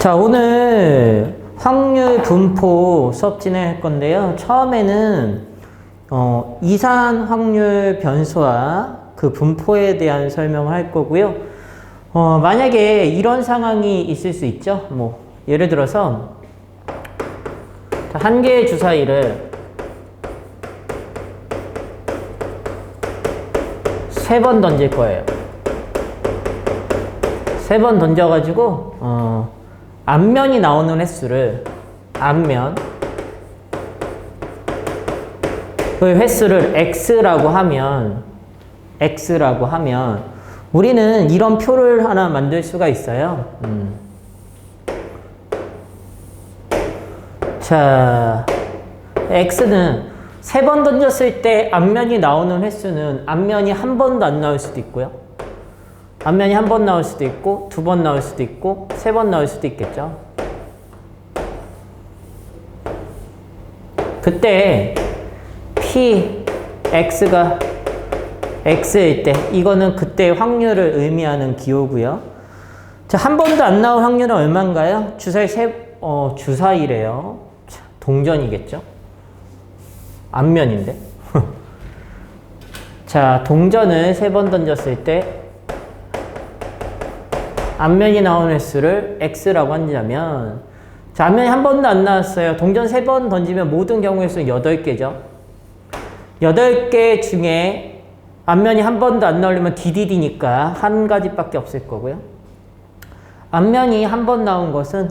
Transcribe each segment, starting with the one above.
자, 오늘 확률 분포 수업 진행할 건데요. 처음에는 이산 확률 변수와 그 분포에 대한 설명을 할 거고요. 만약에 이런 상황이 있을 수 있죠. 예를 들어서 한 개의 주사위를 세 번 던질 거예요. 세 번 던져가지고 앞면이 나오는 횟수를 그 횟수를 x라고 하면 우리는 이런 표를 하나 만들 수가 있어요. 자, x는 세 번 던졌을 때 앞면이 나오는 횟수는 앞면이 한 번도 안 나올 수도 있고요. 앞면이 한 번 나올 수도 있고, 두 번 나올 수도 있고, 세 번 나올 수도 있겠죠. 그때 x가 x일 때 이거는 그때 확률을 의미하는 기호고요. 자, 한 번도 안 나올 확률은 얼마인가요? 주사위래요. 동전이겠죠. 앞면인데. 자, 동전을 세 번 던졌을 때 앞면이 나오는 횟수를 x라고 한다면, 자, 앞면이 한 번도 안 나왔어요. 동전 세 번 던지면 모든 경우의 수는 8개죠. 8개 중에 앞면이 한 번도 안 나오려면 DDD니까 한 가지밖에 없을 거고요. 앞면이 한 번 나온 것은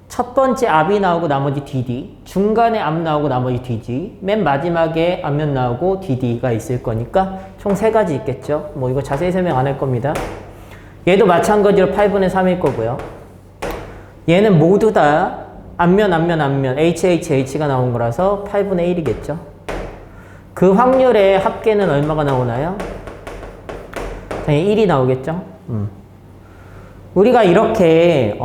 첫 번째 앞이 나오고 나머지 DD, 중간에 앞 나오고 나머지 DD, 맨 마지막에 앞면 나오고 DD가 있을 거니까 총 3가지 있겠죠. 이거 자세히 설명 안 할 겁니다. 얘도 마찬가지로 8분의 3일 거고요. 얘는 모두 다 앞면, HHH가 나온 거라서 8분의 1이겠죠. 그 확률의 합계는 얼마가 나오나요? 당연히 1이 나오겠죠. 우리가 이렇게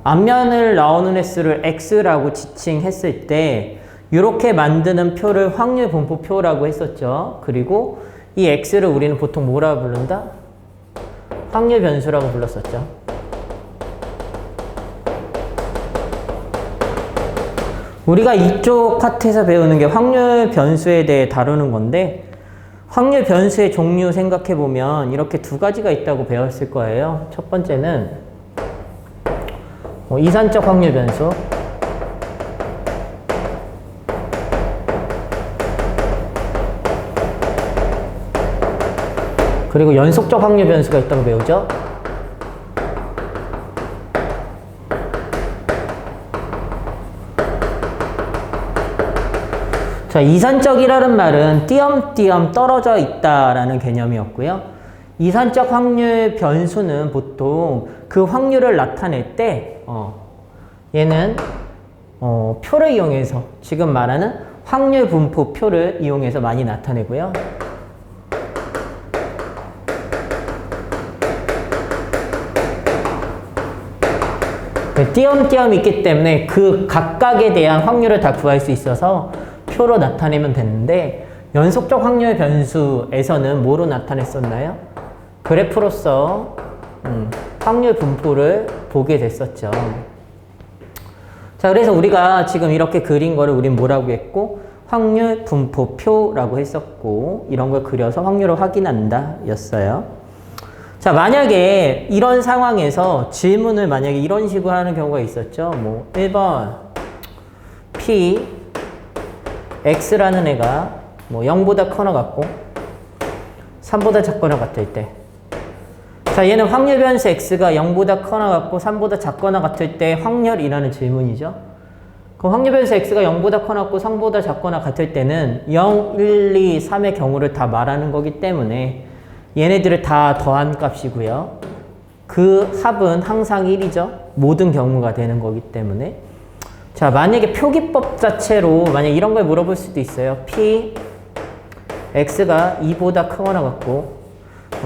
앞면을 나오는 횟수를 x라고 지칭했을 때 이렇게 만드는 표를 확률 분포표라고 했었죠. 그리고 이 x를 우리는 보통 뭐라고 부른다? 확률 변수라고 불렀었죠. 우리가 이쪽 파트에서 배우는 게 확률 변수에 대해 다루는 건데, 확률 변수의 종류 생각해 보면 이렇게 2가지가 있다고 배웠을 거예요. 첫 번째는 이산적 확률 변수, 그리고 연속적 확률 변수가 있다고 배우죠. 자, 이산적이라는 말은 띄엄띄엄 떨어져 있다라는 개념이었고요. 이산적 확률 변수는 보통 그 확률을 나타낼 때 얘는 표를 이용해서, 지금 말하는 확률 분포 표를 이용해서 많이 나타내고요. 띄엄띄엄 있기 때문에 그 각각에 대한 확률을 다 구할 수 있어서 표로 나타내면 되는데, 연속적 확률 변수에서는 뭐로 나타냈었나요? 그래프로서 확률 분포를 보게 됐었죠. 자, 그래서 우리가 지금 이렇게 그린 거를 우린 뭐라고 했고, 확률 분포표라고 했었고, 이런 걸 그려서 확률을 확인한다 였어요. 자, 만약에 이런 상황에서 질문을 만약에 이런 식으로 하는 경우가 있었죠. 1번 P X라는 애가 0보다 커나 같고 3보다 작거나 같을 때, 자, 얘는 확률 변수 X가 0보다 커나 같고 3보다 작거나 같을 때 확률이라는 질문이죠. 그럼 확률 변수 X가 0보다 커나 같고 3보다 작거나 같을 때는 0, 1, 2, 3의 경우를 다 말하는 거기 때문에 얘네들을 다 더한 값이고요. 그 합은 항상 1이죠. 모든 경우가 되는 거기 때문에. 자, 만약에 표기법 자체로 만약 이런 걸 물어볼 수도 있어요. P, X가 2보다 크거나 같고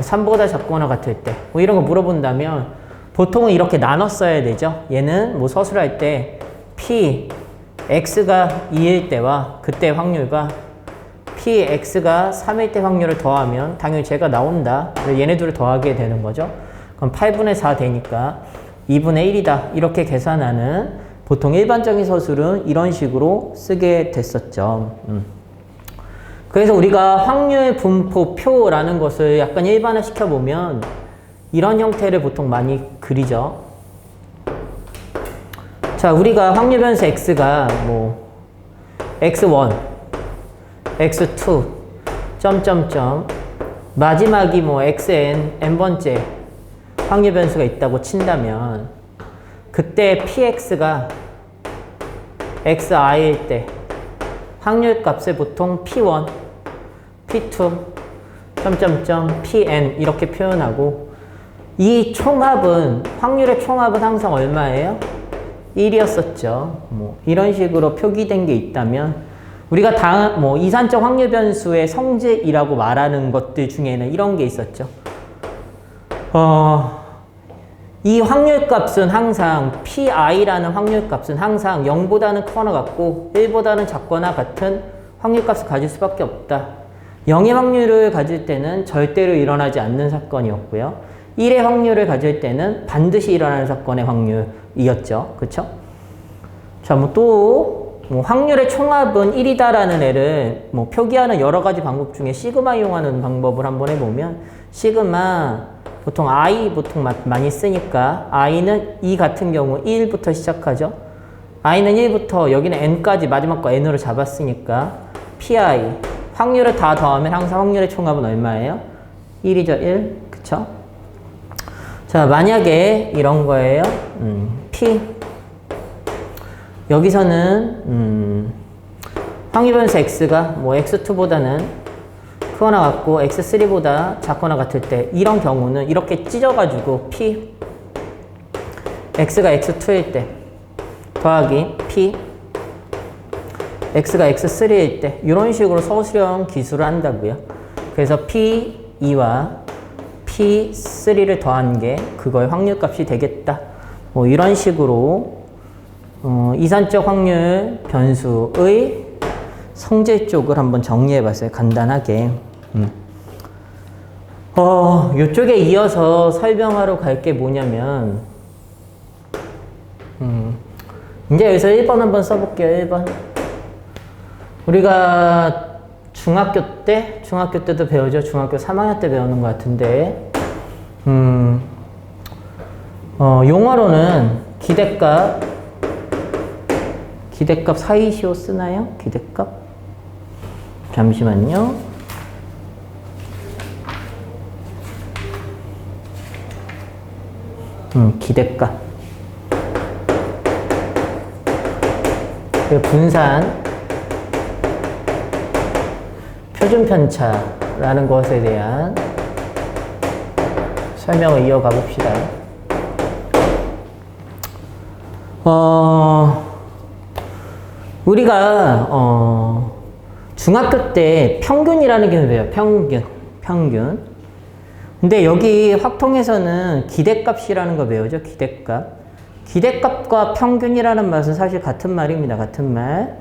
3보다 작거나 같을 때 이런 거 물어본다면 보통은 이렇게 나눠 써야 되죠. 얘는 서술할 때 P, X가 2일 때와 그때 확률과 P, X가 3일 때 확률을 더하면 당연히 제가 나온다. 그래서 얘네 둘을 더하게 되는 거죠. 그럼 8분의 4 되니까 2분의 1이다. 이렇게 계산하는 보통 일반적인 서술은 이런 식으로 쓰게 됐었죠. 그래서 우리가 확률 분포표라는 것을 약간 일반화 시켜보면 이런 형태를 보통 많이 그리죠. 자, 우리가 확률 변수 x가 뭐 x1, x2, 점점점 마지막이 뭐 xn, n번째 확률 변수가 있다고 친다면 그때 px가 xi일 때 확률 값을 보통 p1, p2, 점점점 pn 이렇게 표현하고 이 총합은 확률의 총합은 항상 얼마예요? 1이었었죠. 뭐 이런 식으로 표기된 게 있다면 우리가 뭐 이산적 확률 변수의 성질이라고 말하는 것들 중에는 이런 게 있었죠. 이 확률값은 항상 pi라는 확률값은 항상 0보다는 크거나 같고 1보다는 작거나 같은 확률값을 가질 수밖에 없다. 0의 확률을 가질 때는 절대로 일어나지 않는 사건이었고요. 1의 확률을 가질 때는 반드시 일어나는 사건의 확률이었죠. 그쵸? 자, 뭐 확률의 총합은 1이다라는 애를 뭐 표기하는 여러 가지 방법 중에 시그마 이용하는 방법을 한번 해보면 시그마 보통 I 보통 많이 쓰니까 I는 이 같은 경우 1부터 시작하죠. I는 1부터 여기는 N까지 마지막 거 N으로 잡았으니까 PI 확률을 다 더하면 항상 확률의 총합은 얼마예요? 1이죠. 1. 그쵸? 자, 만약에 이런 거예요. P 여기서는 확률 변수 X가 뭐 X2보다는 크거나 같고 X3보다 작거나 같을 때 이런 경우는 이렇게 찢어가지고 P X가 X2일 때 더하기 P X가 X3일 때 이런 식으로 서술형 기술을 한다고요. 그래서 P2와 P3를 더한 게 그거의 확률값이 되겠다. 뭐 이런 식으로 이산적 확률 변수의 성질 쪽을 한번 정리해봤어요. 간단하게. 요쪽에 이어서 설명하러 갈 게 뭐냐면 이제 여기서 1번 한번 써볼게요. 1번. 우리가 중학교 때도 배우죠. 중학교 3학년 때 배우는 것 같은데 용어로는 기대값 사이시오 쓰나요? 기대값? 잠시만요. 기대값. 분산, 표준 편차라는 것에 대한 설명을 이어가 봅시다. 우리가 중학교 때 평균이라는 게 배워요. 평균. 근데 여기 확통에서는 기대값이라는 거 배우죠. 기대값과 평균이라는 말은 사실 같은 말입니다. 같은 말.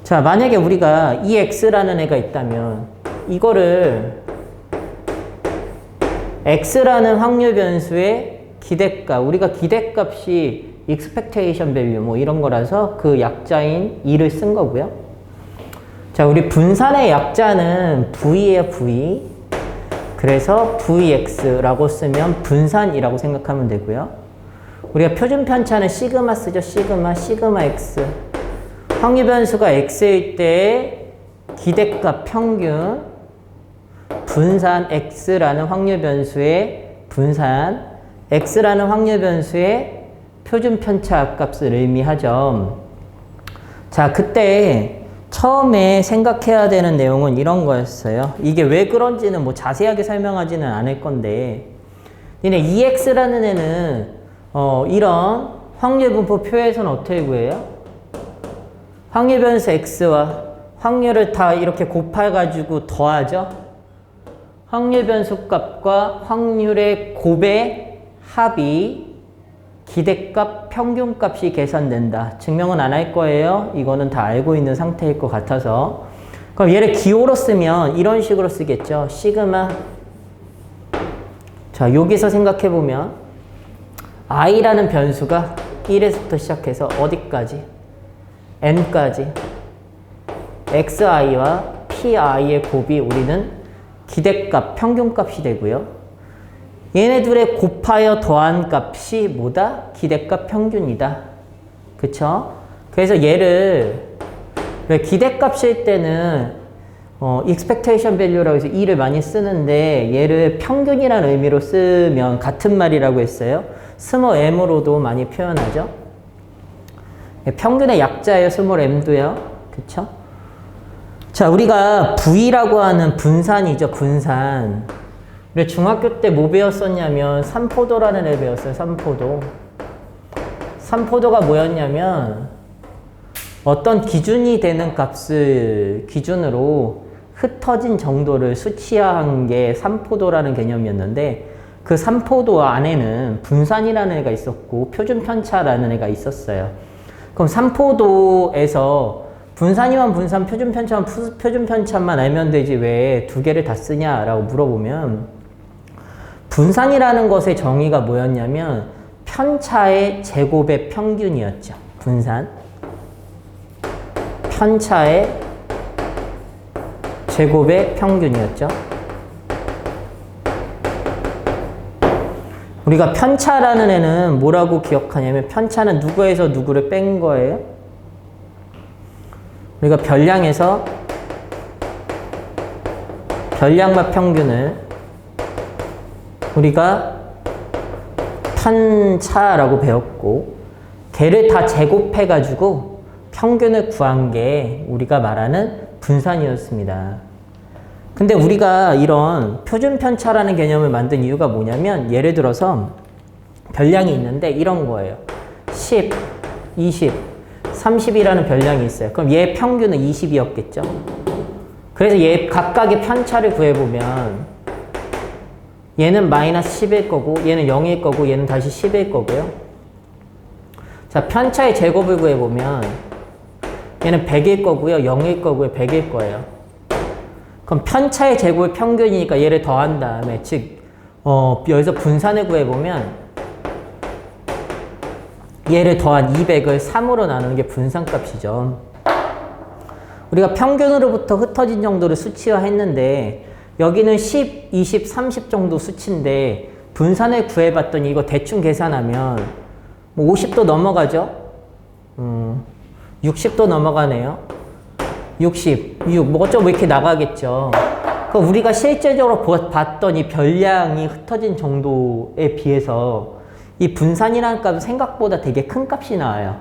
자, 만약에 우리가 이 x라는 애가 있다면 이거를 x라는 확률 변수의 기대값, 우리가 기대값이 expectation value 뭐 이런 거라서 그 약자인 2를 쓴 거고요. 자, 우리 분산의 약자는 v예요. v. 그래서 vx라고 쓰면 분산이라고 생각하면 되고요. 우리가 표준 편차는 시그마 쓰죠. 시그마 x. 확률 변수가 x일 때 기대값 평균 분산 x라는 확률 변수의 분산 x라는 확률 변수의 표준 편차 값을 의미하죠. 자, 그때 처음에 생각해야 되는 내용은 이런 거였어요. 이게 왜 그런지는 뭐 자세하게 설명하지는 않을 건데, 얘네 EX라는 애는 이런 확률 분포 표에서는 어떻게 구해요? 확률 변수 X와 확률을 다 이렇게 곱해가지고 더하죠. 확률 변수 값과 확률의 곱의 합이 기대값, 평균값이 계산된다. 증명은 안 할 거예요. 이거는 다 알고 있는 상태일 것 같아서. 그럼 얘를 기호로 쓰면 이런 식으로 쓰겠죠. 시그마. 자, 여기서 생각해보면 i라는 변수가 1에서부터 시작해서 어디까지? n까지 xi와 pi의 곱이 우리는 기대값, 평균값이 되고요. 얘네 둘의 곱하여 더한 값이 뭐다? 기대값 평균이다. 그쵸? 그래서 얘를 기대값일 때는 expectation value라고 해서 2를 많이 쓰는데 얘를 평균이라는 의미로 쓰면 같은 말이라고 했어요. 스몰 m으로도 많이 표현하죠. 평균의 약자예요. 스몰 m도요. 그쵸? 자, 우리가 V라고 하는 분산이죠. 분산. 우리 중학교 때 뭐 배웠었냐면 삼포도라는 애 배웠어요. 삼포도. 삼포도가 뭐였냐면 어떤 기준이 되는 값을 기준으로 흩어진 정도를 수치화한 게 삼포도라는 개념이었는데 그 삼포도 안에는 분산이라는 애가 있었고 표준 편차라는 애가 있었어요. 그럼 삼포도에서 분산이면 분산, 표준 편차면 표준 편차만 알면 되지 왜 두 개를 다 쓰냐라고 물어보면 분산이라는 것의 정의가 뭐였냐면 편차의 제곱의 평균이었죠. 분산. 편차의 제곱의 평균이었죠. 우리가 편차라는 애는 뭐라고 기억하냐면 편차는 누구에서 누구를 뺀 거예요? 우리가 별량에서 별량과 평균을 우리가 편차라고 배웠고 걔를 다 제곱해가지고 평균을 구한 게 우리가 말하는 분산이었습니다. 근데 우리가 이런 표준 편차라는 개념을 만든 이유가 뭐냐면 예를 들어서 별량이 있는데 이런 거예요. 10, 20, 30이라는 별량이 있어요. 그럼 얘 평균은 20이었겠죠. 그래서 얘 각각의 편차를 구해보면 얘는 마이너스 10일 거고 얘는 0일 거고 얘는 다시 10일 거고요. 자, 편차의 제곱을 구해보면 얘는 100일 거고요. 0일 거고요. 100일 거예요. 그럼 편차의 제곱의 평균이니까 얘를 더한 다음에 즉 여기서 분산을 구해보면 얘를 더한 200을 3으로 나누는 게 분산값이죠. 우리가 평균으로부터 흩어진 정도를 수치화했는데 여기는 10, 20, 30 정도 수치인데 분산을 구해봤더니 이거 대충 계산하면 뭐 50도 넘어가죠? 60도 넘어가네요. 60, 6, 뭐 어쩌고 이렇게 나가겠죠. 그럼 우리가 실제적으로 봤더니 별량이 흩어진 정도에 비해서 이 분산이라는 값은 생각보다 되게 큰 값이 나와요.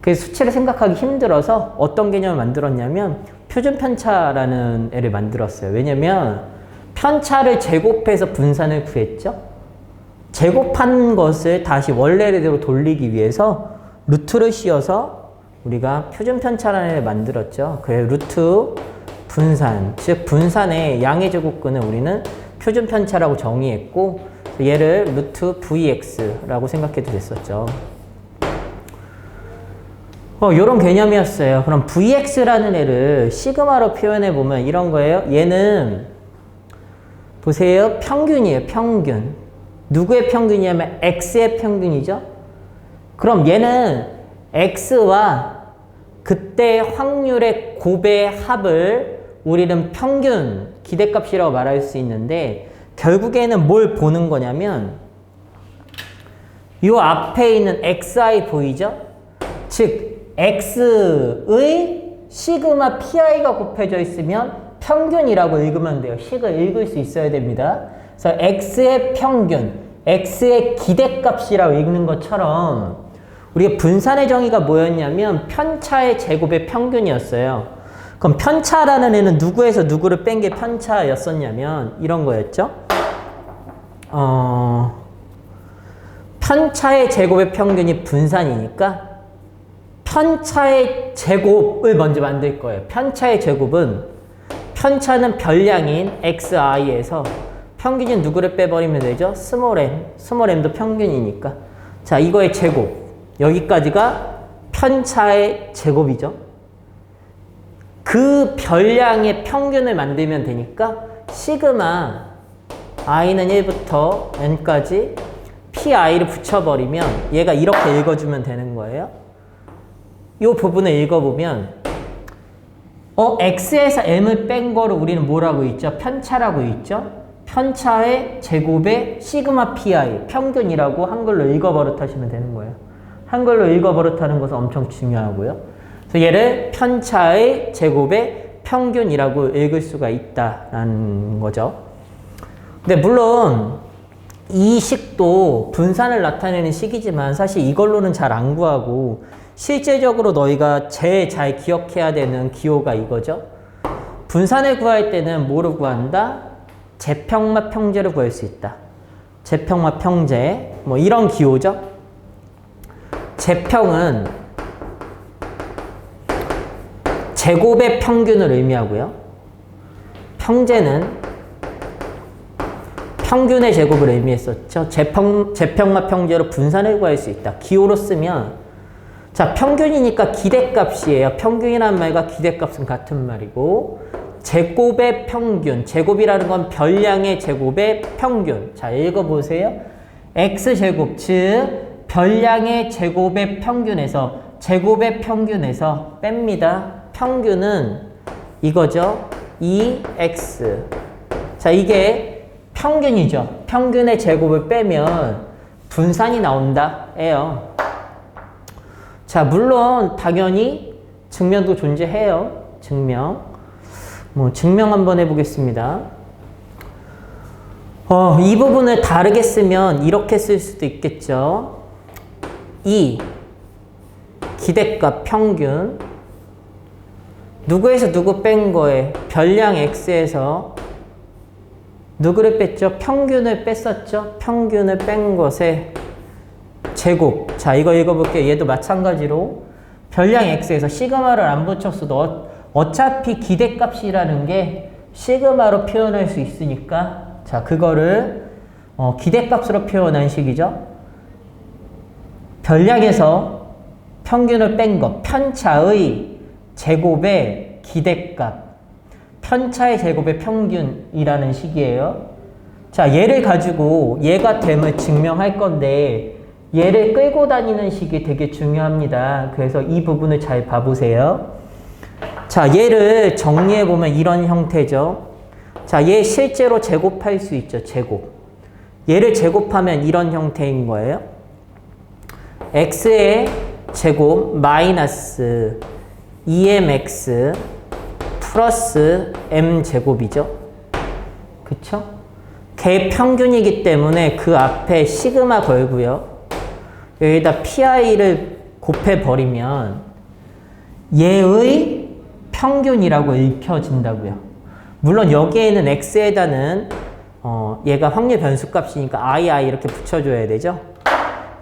그래서 수치를 생각하기 힘들어서 어떤 개념을 만들었냐면 표준 편차라는 애를 만들었어요. 왜냐면 편차를 제곱해서 분산을 구했죠. 제곱한 것을 다시 원래대로 돌리기 위해서 루트를 씌워서 우리가 표준 편차라는 애를 만들었죠. 그래서 루트 분산, 즉 분산의 양의 제곱근을 우리는 표준 편차라고 정의했고 얘를 루트 vx라고 생각해도 됐었죠. 요런 개념이었어요. 그럼 vx라는 애를 시그마로 표현해 보면 이런 거예요. 얘는 보세요. 평균이에요. 평균. 누구의 평균이냐면 x의 평균이죠. 그럼 얘는 x와 그때 확률의 곱의 합을 우리는 평균, 기대값이라고 말할 수 있는데 결국에는 뭘 보는 거냐면 요 앞에 있는 xi 보이죠? 즉 x의 시그마 pi가 곱해져 있으면 평균이라고 읽으면 돼요. 식을 읽을 수 있어야 됩니다. 그래서 x의 평균, x의 기대값이라고 읽는 것처럼 우리가 분산의 정의가 뭐였냐면 편차의 제곱의 평균이었어요. 그럼 편차라는 애는 누구에서 누구를 뺀 게 편차였었냐면 이런 거였죠. 편차의 제곱의 평균이 분산이니까 편차의 제곱을 먼저 만들 거예요. 편차의 제곱은 편차는 별량인 xi에서 평균인 누구를 빼버리면 되죠? 스몰 m. 스몰 m도 평균이니까. 자, 이거의 제곱. 여기까지가 편차의 제곱이죠. 그 별량의 평균을 만들면 되니까 시그마 i는 1부터 n까지 pi를 붙여버리면 얘가 이렇게 읽어주면 되는 거예요. 이 부분을 읽어보면 x에서 m을 뺀 거를 우리는 뭐라고 있죠? 편차라고 있죠? 편차의 제곱에 시그마 pi, 평균이라고 한글로 읽어버릇하시면 되는 거예요. 한글로 읽어버릇하는 것은 엄청 중요하고요. 그래서 얘를 편차의 제곱의 평균이라고 읽을 수가 있다라는 거죠. 근데 물론 이 식도 분산을 나타내는 식이지만 사실 이걸로는 잘 안 구하고 실제적으로 너희가 제일 잘 기억해야 되는 기호가 이거죠. 분산을 구할 때는 뭐를 구한다? 제평마 평제를 구할 수 있다. 제평마 평제, 뭐 이런 기호죠. 제평은 제곱의 평균을 의미하고요. 평제는 평균의 제곱을 의미했었죠. 제평마 평제로 분산을 구할 수 있다. 기호로 쓰면 자, 평균이니까 기대값이에요. 평균이라는 말과 기대값은 같은 말이고 제곱의 평균, 제곱이라는 건 별량의 제곱의 평균. 자, 읽어보세요. x제곱, 즉 별량의 제곱의 평균에서 제곱의 평균에서 뺍니다. 평균은 이거죠. 2x. 자, 이게 평균이죠. 평균의 제곱을 빼면 분산이 나온다. 예요. 자, 물론 당연히 증명도 존재해요. 증명. 증명 한번 해보겠습니다. 이 부분을 다르게 쓰면 이렇게 쓸 수도 있겠죠. 기대값 평균. 누구에서 누구 뺀 거에 별량 x에서 누구를 뺐죠? 평균을 뺐었죠? 평균을 뺀 것에 제곱. 자, 이거 읽어볼게요. 얘도 마찬가지로 별량 x에서 시그마를 안 붙였어도 어차피 기대값이라는 게 시그마로 표현할 수 있으니까 자, 그거를 기대값으로 표현한 식이죠. 별량에서 평균을 뺀 것, 편차의 제곱의 기대값, 편차의 제곱의 평균이라는 식이에요. 자, 얘를 가지고 얘가 됨을 증명할 건데 얘를 끌고 다니는 식이 되게 중요합니다. 그래서 이 부분을 잘 봐보세요. 자, 얘를 정리해보면 이런 형태죠. 자, 얘 실제로 제곱할 수 있죠. 제곱. 얘를 제곱하면 이런 형태인 거예요. x의 제곱 마이너스 2mx 플러스 m제곱이죠. 그쵸? 걔 평균이기 때문에 그 앞에 시그마 걸고요. 여기다 pi를 곱해버리면 얘의 평균이라고 읽혀진다고요. 물론 여기에는 x에다는 얘가 확률 변수값이니까 i 이렇게 붙여줘야 되죠.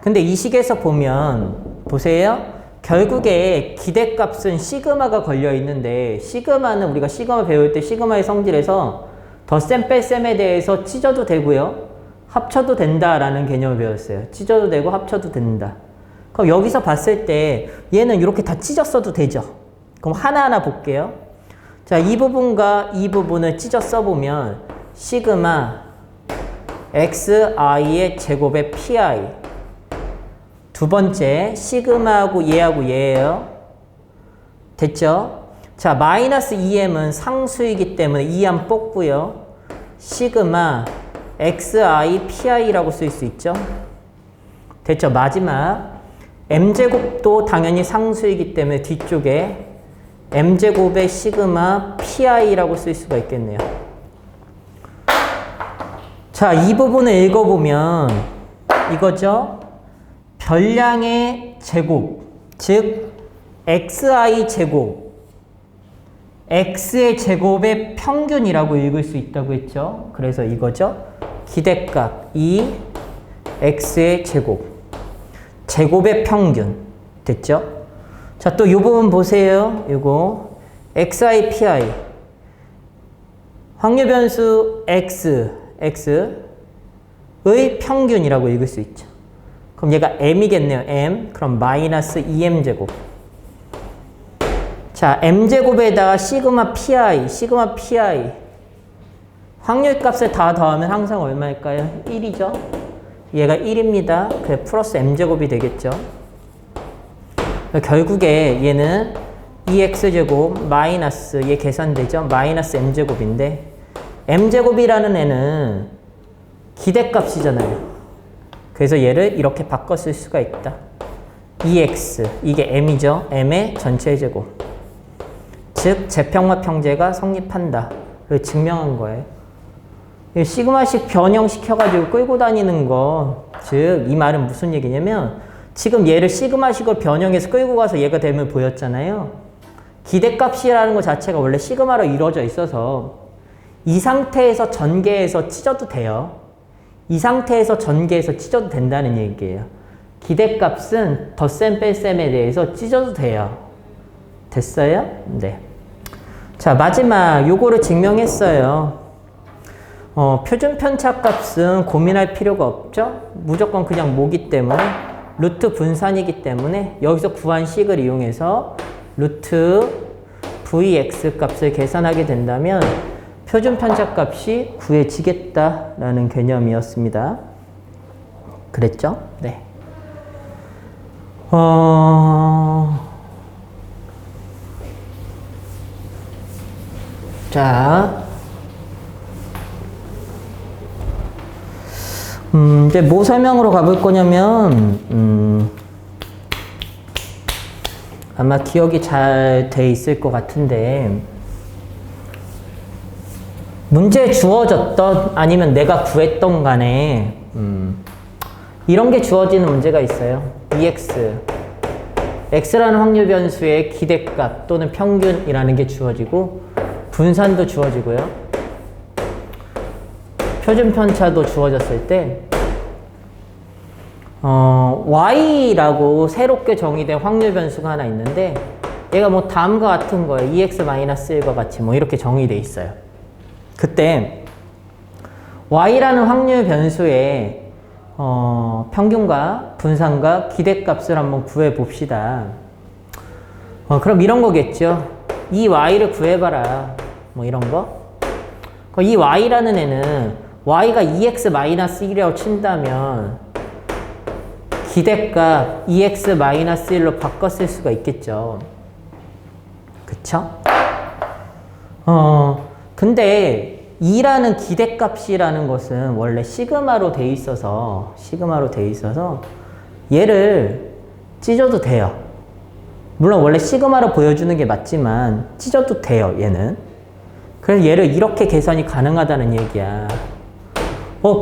근데 이 식에서 보면 보세요. 결국에 기대값은 시그마가 걸려 있는데 시그마는 우리가 시그마 배울 때 시그마의 성질에서 덧셈 뺄셈에 대해서 찢어도 되고요. 합쳐도 된다라는 개념을 배웠어요. 찢어도 되고 합쳐도 된다. 그럼 여기서 봤을 때 얘는 이렇게 다 찢었어도 되죠. 그럼 하나하나 볼게요. 자, 이 부분과 이 부분을 찢어 써보면 시그마 xi의 제곱의 pi 두 번째 시그마하고 얘예요. 됐죠? 자, 마이너스 2m은 상수이기 때문에 2m 뽑고요. 시그마 xi pi라고 쓸 수 있죠. 됐죠? 마지막 m제곱도 당연히 상수이기 때문에 뒤쪽에 m제곱의 시그마 pi라고 쓸 수가 있겠네요. 자, 이 부분을 읽어보면 이거죠. 별량의 제곱, 즉 xi 제곱, x의 제곱의 평균이라고 읽을 수 있다고 했죠. 그래서 이거죠. 기대값 2 x의 제곱, 제곱의 평균. 됐죠? 자, 또 이 부분 보세요. 이거 xi pi 확률 변수 x의 평균이라고 읽을 수 있죠. 그럼 얘가 m이겠네요. m. 그럼 마이너스 2m제곱. 자, m제곱에다가 시그마 pi 확률값을 다 더하면 항상 얼마일까요? 1이죠. 얘가 1입니다. 그래 플러스 m제곱이 되겠죠. 결국에 얘는 2x제곱 마이너스 얘 계산되죠. 마이너스 m제곱인데 m제곱이라는 애는 기대값이잖아요. 그래서 얘를 이렇게 바꿔 쓸 수가 있다. 2x 이게 m이죠. m의 전체 제곱. 즉 제평마 평제가 성립한다. 를 증명한 거예요. 시그마식 변형시켜가지고 끌고 다니는 거, 즉 이 말은 무슨 얘기냐면 지금 얘를 시그마식으로 변형해서 끌고 가서 얘가 됨을 보였잖아요. 기대값이라는 것 자체가 원래 시그마로 이루어져 있어서 이 상태에서 전개해서 찢어도 돼요. 이 상태에서 전개해서 찢어도 된다는 얘기예요. 기대값은 덧셈 뺄셈에 대해서 찢어도 돼요. 됐어요? 네. 자, 마지막 요거를 증명했어요. 표준 편차값은 고민할 필요가 없죠? 무조건 그냥 모기 때문에 루트 분산이기 때문에 여기서 구한 식을 이용해서 루트 vx 값을 계산하게 된다면 표준 편차값이 구해지겠다라는 개념이었습니다. 그랬죠? 네. 자, 이제 뭐 설명으로 가볼 거냐면, 아마 기억이 잘 돼 있을 것 같은데, 문제에 주어졌던 아니면 내가 구했던 간에, 이런 게 주어지는 문제가 있어요. EX. X라는 확률 변수의 기대값 또는 평균이라는 게 주어지고, 분산도 주어지고요. 표준 편차도 주어졌을 때 y라고 새롭게 정의된 확률 변수가 하나 있는데 얘가 뭐 다음과 같은 거예요. 2x-1과 같이 뭐 이렇게 정의돼 있어요. 그때 y라는 확률 변수의 평균과 분산과 기대값을 한번 구해 봅시다. 그럼 이런 거겠죠. 이 y를 구해봐라. 뭐 이런 거. 이 y라는 애는 y가 2x-1이라고 친다면 기대값 2x-1로 바꿔 쓸 수가 있겠죠. 그쵸? 근데 2라는 기대값이라는 것은 원래 시그마로 돼 있어서 얘를 찢어도 돼요. 물론 원래 시그마로 보여주는 게 맞지만 찢어도 돼요, 얘는. 그래서 얘를 이렇게 계산이 가능하다는 얘기야.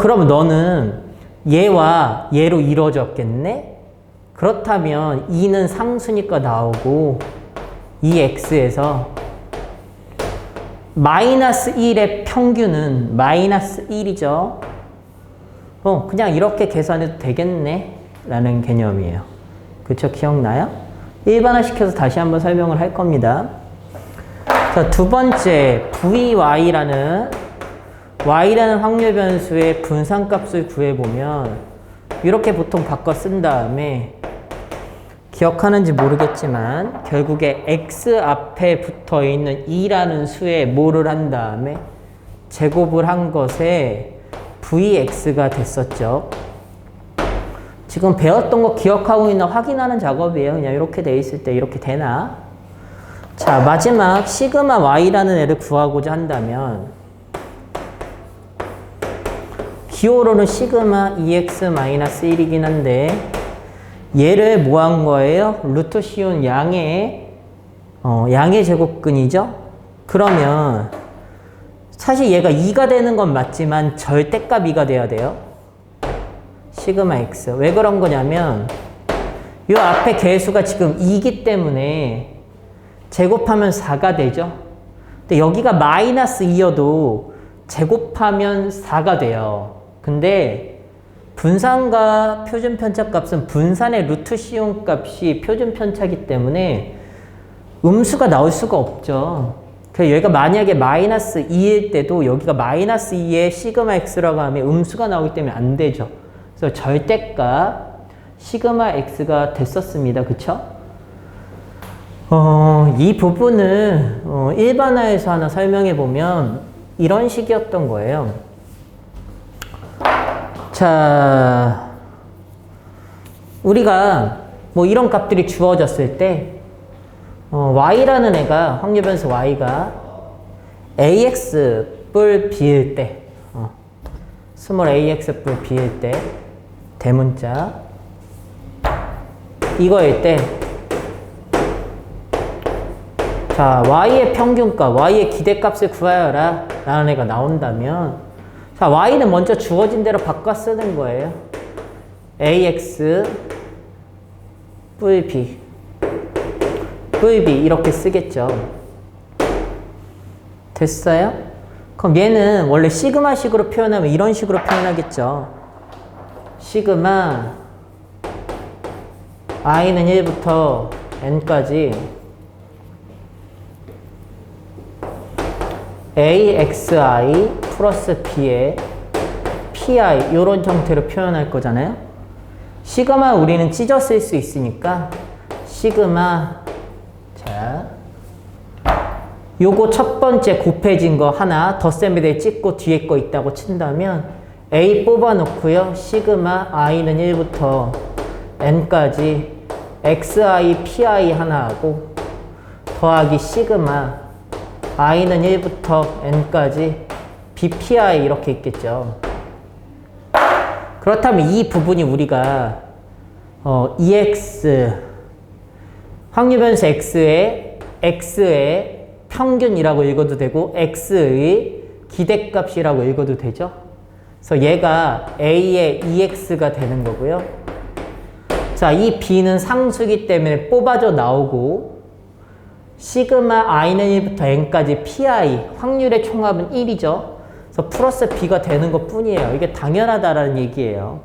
그러면 너는 얘와 얘로 이루어졌겠네? 그렇다면 2는 상수니까 나오고 2x에서 마이너스 1의 평균은 마이너스 1이죠. 그냥 이렇게 계산해도 되겠네? 라는 개념이에요. 그쵸? 기억나요? 일반화시켜서 다시 한번 설명을 할 겁니다. 자, 두 번째, vy라는 확률 변수의 분산값을 구해보면 이렇게 보통 바꿔 쓴 다음에 기억하는지 모르겠지만 결국에 x 앞에 붙어 있는 2라는 수에 뭐를 한 다음에 제곱을 한 것에 vx가 됐었죠. 지금 배웠던 거 기억하고 있나 확인하는 작업이에요. 그냥 이렇게 돼 있을 때 이렇게 되나? 자, 마지막 시그마 y라는 애를 구하고자 한다면 기호로는 시그마 2x-1이긴 한데 얘를 뭐 한 거예요? 루트 씌운 양의 제곱근이죠? 그러면 사실 얘가 2가 되는 건 맞지만 절대값 2가 돼야 돼요. 시그마 x. 왜 그런 거냐면 이 앞에 개수가 지금 2이기 때문에 제곱하면 4가 되죠. 근데 여기가 마이너스 2여도 제곱하면 4가 돼요. 근데 분산과 표준 편차 값은 분산의 루트 씌운 값이 표준 편차이기 때문에 음수가 나올 수가 없죠. 그래서 여기가 만약에 마이너스 2일 때도 여기가 마이너스 2에 시그마 x라고 하면 음수가 나오기 때문에 안 되죠. 그래서 절대값 시그마 x가 됐었습니다. 그쵸? 이 부분을 일반화해서 하나 설명해 보면 이런 식이었던 거예요. 자, 우리가 뭐 이런 값들이 주어졌을 때 y라는 애가 확률 변수 y가 ax 뿔 b일 때 스몰 ax 뿔 b일 때 대문자 이거일 때 자, y의 평균값, y의 기대값을 구하여라 라는 애가 나온다면 자, y는 먼저 주어진 대로 바꿔 쓰는 거예요. ax vb 이렇게 쓰겠죠. 됐어요? 그럼 얘는 원래 시그마식으로 표현하면 이런 식으로 표현하겠죠. 시그마 i는 1부터 n까지 axi 플러스 b의 pi 이런 형태로 표현할 거잖아요. 시그마 우리는 찢어 쓸 수 있으니까 시그마 자 요거 첫 번째 곱해진 거 하나 덧셈에대 찍고 뒤에 거 있다고 친다면 a 뽑아 놓고요. 시그마 i는 1부터 n까지 xi pi 하나 하고 더하기 시그마 i는 1부터 n까지 bpi 이렇게 있겠죠. 그렇다면 이 부분이 우리가 ex 확률변수 x의 평균이라고 읽어도 되고 x의 기대값이라고 읽어도 되죠. 그래서 얘가 a의 ex가 되는 거고요. 자, 이 b는 상수기 때문에 뽑아져 나오고 시그마 i는 1부터 n까지 pi 확률의 총합은 1이죠. 그래서 플러스 b가 되는 것 뿐이에요. 이게 당연하다라는 얘기예요.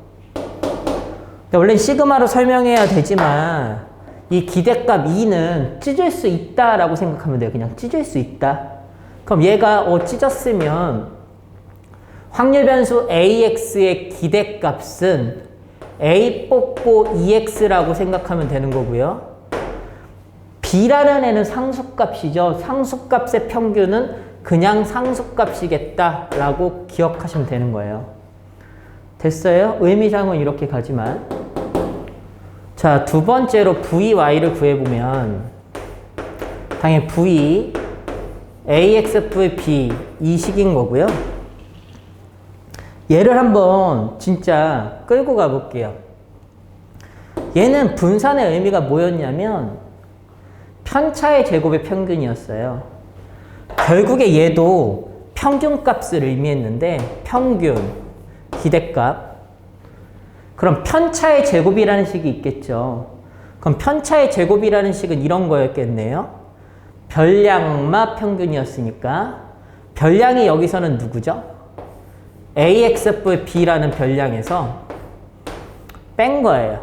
원래는 시그마로 설명해야 되지만 이 기대값 2는 찢을 수 있다라고 생각하면 돼요. 그냥 찢을 수 있다. 그럼 얘가 찢었으면 확률 변수 ax의 기대값은 a 뽑고 ex라고 생각하면 되는 거고요. b라는 애는 상수값이죠. 상수값의 평균은 그냥 상수값이겠다라고 기억하시면 되는 거예요. 됐어요? 의미상은 이렇게 가지만 자, 두 번째로 vy를 구해보면 당연히 v ax v 이 식인 거고요. 얘를 한번 진짜 끌고 가볼게요. 얘는 분산의 의미가 뭐였냐면 편차의 제곱의 평균이었어요. 결국에 얘도 평균값을 의미했는데 평균, 기대값. 그럼 편차의 제곱이라는 식이 있겠죠. 그럼 편차의 제곱이라는 식은 이런 거였겠네요. 별량마 평균이었으니까 별량이 여기서는 누구죠? axb라는 별량에서 뺀 거예요.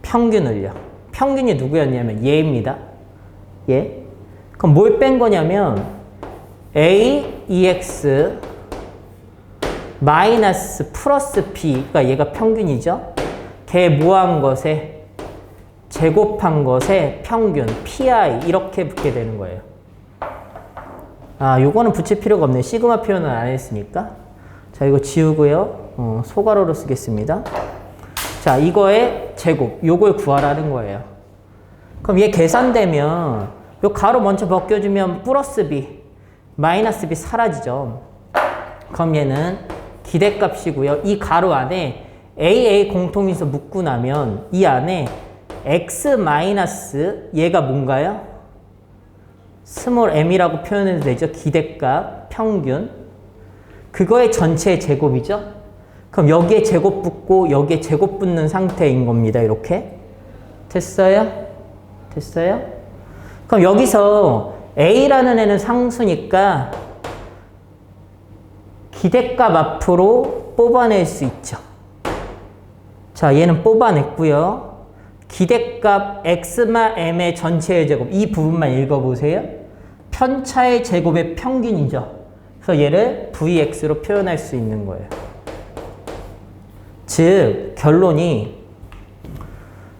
평균을요. 평균이 누구였냐면 얘입니다. 얘. 그럼 뭘 뺀 거냐면 aex 마이너스 플러스 b가 얘가 평균이죠. 걔 뭐한 것에 제곱한 것에 평균 pi 이렇게 붙게 되는 거예요. 아, 요거는 붙일 필요가 없네. 시그마 표현을 안 했으니까. 자, 이거 지우고요. 소괄호로 쓰겠습니다. 자, 이거의 제곱 요걸 구하라는 거예요. 그럼 얘 계산되면 요 가로 먼저 벗겨주면 플러스 b 마이너스 b 사라지죠. 그럼 얘는 기대값이고요. 이 가로 안에 a 공통인수 묶고 나면 이 안에 x 마이너스 얘가 뭔가요? 스몰 m이라고 표현해도 되죠. 기대값, 평균. 그거의 전체의 제곱이죠. 그럼 여기에 제곱 붙고 여기에 제곱 붙는 상태인 겁니다. 이렇게. 됐어요? 됐어요? 그럼 여기서 a라는 애는 상수니까 기대값 앞으로 뽑아낼 수 있죠. 자, 얘는 뽑아냈고요. 기대값 x마 m의 전체의 제곱 이 부분만 읽어보세요. 편차의 제곱의 평균이죠. 그래서 얘를 vx로 표현할 수 있는 거예요. 즉 결론이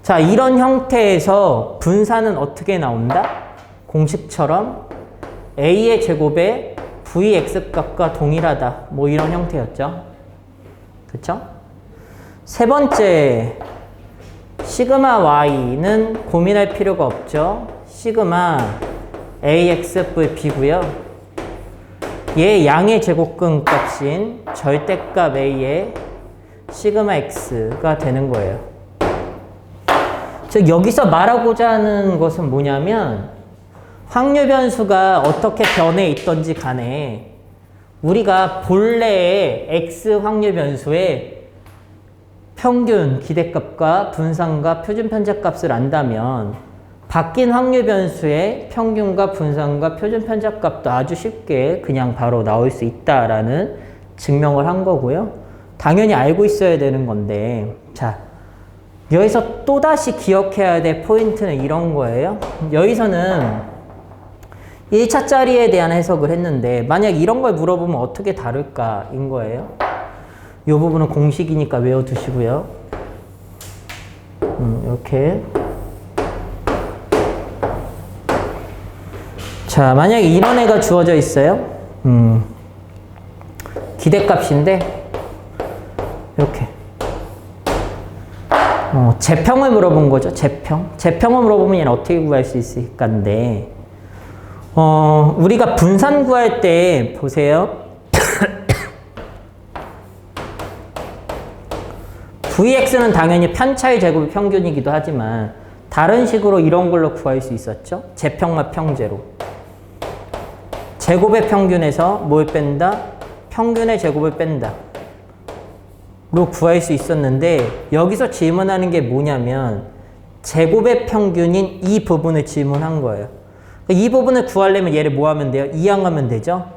자, 이런 형태에서 분산은 어떻게 나온다? 공식처럼 a의 제곱에 vx 값과 동일하다. 뭐 이런 형태였죠. 그쵸? 세 번째, 시그마 y는 고민할 필요가 없죠. 시그마 axvb고요. 얘 양의 제곱근 값인 절대값 a의 시그마 x가 되는 거예요. 즉 여기서 말하고자 하는 것은 뭐냐면 확률 변수가 어떻게 변해 있던지 간에 우리가 본래의 x 확률 변수의 평균 기대값과 분산과 표준 편차값을 안다면 바뀐 확률 변수의 평균과 분산과 표준 편차값도 아주 쉽게 그냥 바로 나올 수 있다라는 증명을 한 거고요. 당연히 알고 있어야 되는 건데, 자, 여기서 또다시 기억해야 될 포인트는 이런 거예요. 여기서는 1차짜리에 대한 해석을 했는데 만약 이런 걸 물어보면 어떻게 다룰까인 거예요. 이 부분은 공식이니까 외워두시고요. 이렇게. 자, 만약에 이런 애가 주어져 있어요. 기대값인데 이렇게 재평을 물어본 거죠. 재평을 물어보면 얘는 어떻게 구할 수 있을까인데 우리가 분산 구할 때 보세요. Vx는 당연히 편차의 제곱의 평균이기도 하지만 다른 식으로 이런 걸로 구할 수 있었죠. 재평과 평제로. 제곱의 평균에서 뭘 뺀다? 평균의 제곱을 뺀다. 로 구할 수 있었는데 여기서 질문하는 게 뭐냐면 제곱의 평균인 이 부분을 질문한 거예요. 이 부분을 구하려면 얘를 뭐 하면 돼요? 이항하면 되죠.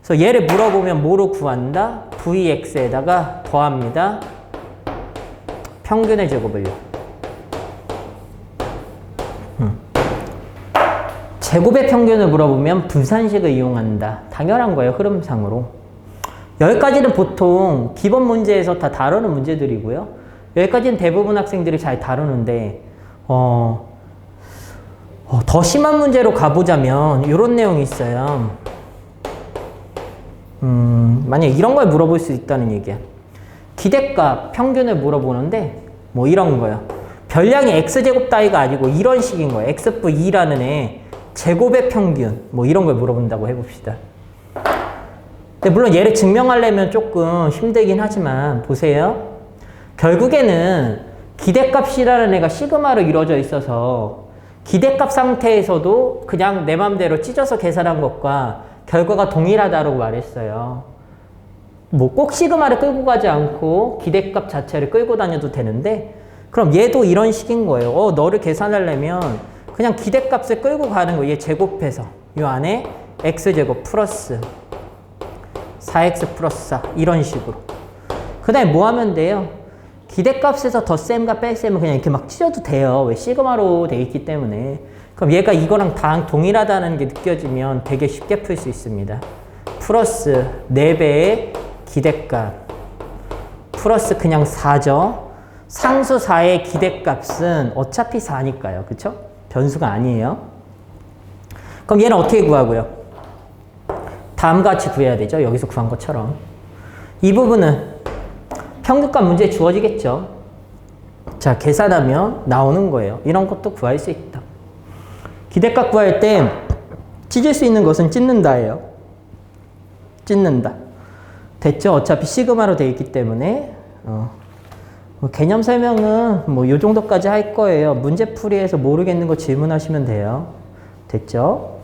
그래서 얘를 물어보면 뭐로 구한다? Vx에다가 더합니다. 평균의 제곱을요. 제곱의 평균을 물어보면 분산식을 이용한다. 당연한 거예요. 흐름상으로. 여기까지는 보통 기본 문제에서 다 다루는 문제들이고요. 여기까지는 대부분 학생들이 잘 다루는데 더 심한 문제로 가보자면 이런 내용이 있어요. 만약 이런 걸 물어볼 수 있다는 얘기야. 기대값 평균을 물어보는데 뭐 이런 거예요. 별량이 x제곱 따위가 아니고 이런 식인 거예요. xv2라는 애 제곱의 평균 뭐 이런 걸 물어본다고 해봅시다. 근데 물론 얘를 증명하려면 조금 힘들긴 하지만 보세요. 결국에는 기대값이라는 애가 시그마로 이루어져 있어서 기대값 상태에서도 그냥 내 맘대로 찢어서 계산한 것과 결과가 동일하다고 말했어요. 뭐 꼭 시그마를 끌고 가지 않고 기대값 자체를 끌고 다녀도 되는데 그럼 얘도 이런 식인 거예요. 너를 계산하려면 그냥 기대값을 끌고 가는 거예요. 얘 제곱해서 이 안에 x제곱 플러스 4x 플러스 4 이런 식으로. 그 다음에 뭐 하면 돼요? 기대값에서 덧셈과 뺄셈은 그냥 이렇게 막 찢어도 돼요. 왜 시그마로 돼 있기 때문에. 그럼 얘가 이거랑 다 동일하다는 게 느껴지면 되게 쉽게 풀 수 있습니다. 플러스 4배의 기대값 플러스 그냥 4죠. 상수 4의 기대값은 어차피 4니까요. 그쵸? 변수가 아니에요. 그럼 얘는 어떻게 구하고요? 다음과 같이 구해야 되죠. 여기서 구한 것처럼. 이 부분은 평균값 문제에 주어지겠죠. 자, 계산하면 나오는 거예요. 이런 것도 구할 수 있다. 기대값 구할 때 찢을 수 있는 것은 찢는다예요. 찢는다. 됐죠? 어차피 시그마로 되어 있기 때문에 뭐 개념 설명은 뭐 요 정도까지 할 거예요. 문제풀이에서 모르겠는 거 질문하시면 돼요. 됐죠?